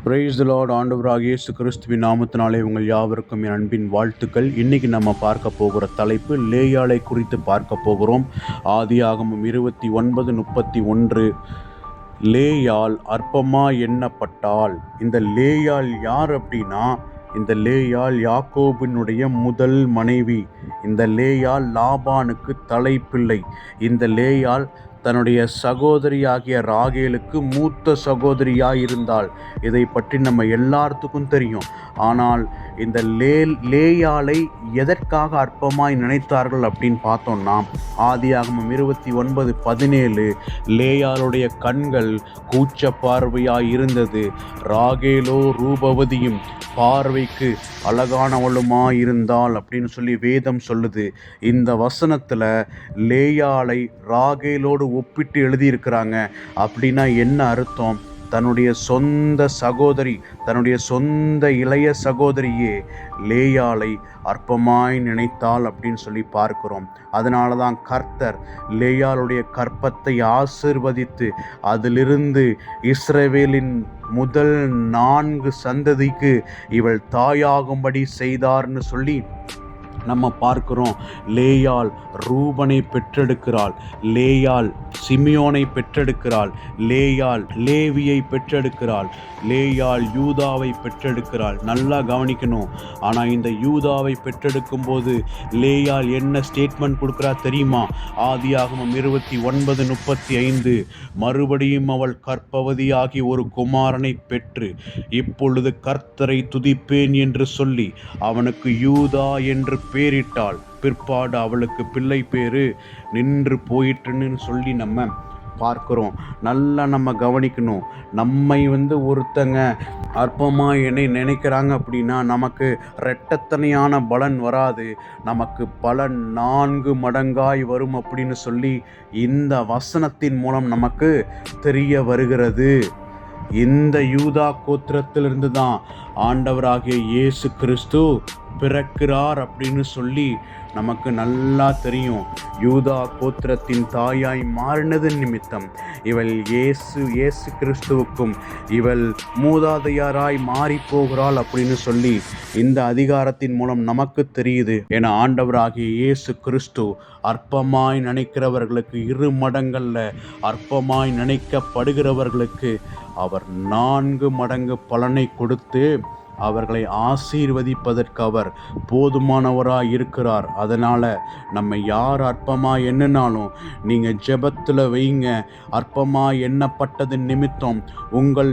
Praise the Lord. ஆண்டவராகிய இயேசு கிறிஸ்துவின் நாமத்தினாலே உங்கள் யாவருக்கும் என் அன்பின் வாழ்த்துக்கள். இன்னைக்கு நம்ம பார்க்க போகிற தலைப்பு லேயாளை குறித்து பார்க்க போகிறோம். ஆதியாகமம் 29:31. லேயாள் அற்பமா எண்ணப்பட்டாள். இந்த லேயாள் யார் அப்படின்னா, இந்த லேயாள் யாக்கோபினுடைய முதல் மனைவி. இந்த லேயாள் லாபானுக்கு தலைப்பிள்ளை. இந்த லேயாள் தன்னுடைய சகோதரியாகிய ராகேலுக்கு மூத்த சகோதரியாயிருந்தாள். இதை பற்றி நம்ம எல்லாத்துக்கும் தெரியும். ஆனால் இந்த லேயாளை எதற்காக அற்பமாய் நினைத்தார்கள் அப்படின்னு பார்த்தோம்னா, ஆதியாகமம் 29:17 லேயாளுடைய கண்கள் கூச்ச பார்வையாய் இருந்தது, ராகேலோ ரூபவதியும் பார்வைக்கு அழகானவளுமாயிருந்தாள் அப்படின்னு சொல்லி வேதம் சொல்லுது. இந்த வசனத்தில் லேயாளை ராகேலோடு ஒப்பிட்டு எழுதியிருக்கிறாங்க. அப்படின்னா என்ன அர்த்தம்? தன்னுடைய சொந்த சகோதரி, தன்னுடைய சொந்த இளைய சகோதரியே லேயாளை அற்பமாய் நினைத்தாள் அப்படின்னு சொல்லி பார்க்கிறோம். அதனால தான் கர்த்தர் லேயாளுடைய கற்பத்தை ஆசீர்வதித்து அதிலிருந்து இஸ்ரவேலின் முதல் 4 சந்ததிக்கு இவள் தாயாகும்படி செய்தார்னு சொல்லி நம்ம பார்க்கிறோம். லேயாள் ரூபனை பெற்றெடுக்கிறாள், லேயாள் சிமியோனை பெற்றெடுக்கிறாள், லேயாள் லேவியை பெற்றெடுக்கிறாள், லேயாள் யூதாவை பெற்றெடுக்கிறாள். நல்லா கவனிக்கணும். ஆனால் இந்த யூதாவை பெற்றெடுக்கும் போது லேயாள் என்ன ஸ்டேட்மெண்ட் கொடுக்குறா தெரியுமா? ஆதியாகமம் 29:35 மறுபடியும் அவள் கர்ப்பவதியாகி ஒரு குமாரனை பெற்று இப்பொழுது கர்த்தரை துதிப்பேன் என்று சொல்லி அவனுக்கு யூதா என்று பேரிட்டாள். பிற்பாடு அவளுக்கு பிள்ளை பேரு நின்று போயிட்டுன்னு சொல்லி நம்ம பார்க்கிறோம். நல்லா நம்ம கவனிக்கணும். நம்மை ஒருத்தங்க அற்பமாக என்னை நினைக்கிறாங்க அப்படின்னா நமக்கு இரட்டத்தனையான பலன் வராது, நமக்கு பலன் 4 மடங்காய் வரும் அப்படின்னு சொல்லி இந்த வசனத்தின் மூலம் நமக்கு தெரிய வருகிறது. இந்த யூதா கோத்திரத்திலிருந்து தான் ஆண்டவராகிய இயேசு கிறிஸ்து பிறக்கிறார் அப்படின்னு சொல்லி நமக்கு நல்லா தெரியும். யூதா கோத்திரத்தின் தாயாய் மாறினது நிமித்தம் இவள் இயேசு கிறிஸ்துவுக்கும் இவள் மூதாதையாராய் மாறி போகிறாள் அப்படின்னு சொல்லி இந்த அதிகாரத்தின் மூலம் நமக்கு தெரியுது. என ஆண்டவராகிய இயேசு கிறிஸ்து அற்பமாய் நினைக்கிறவர்களுக்கு 2 மடங்கள்ல அற்பமாய் நினைக்கப்படுகிறவர்களுக்கு அவர் 4 மடங்கு பலனை கொடுத்து அவர்களை ஆசீர்வதிப்பதற்கு அவர் போதுமானவராய் இருக்கிறார். அதனால் நம்ம யார் அற்பமாக எண்ணினாலும் நீங்கள் ஜெபத்தில் வைங்க. அற்பமாக எண்ணப்பட்டது நிமித்தம் உங்கள்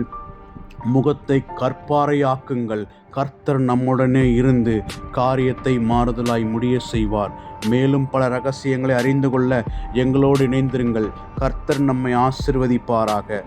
முகத்தை கற்பாறையாக்குங்கள். கர்த்தர் நம்முடனே இருந்து காரியத்தை மாறுதலாய் முடிய செய்வார். மேலும் பல ரகசியங்களை அறிந்து கொள்ள எங்களோடு இணைந்திருங்கள். கர்த்தர் நம்மை ஆசீர்வதிப்பாராக.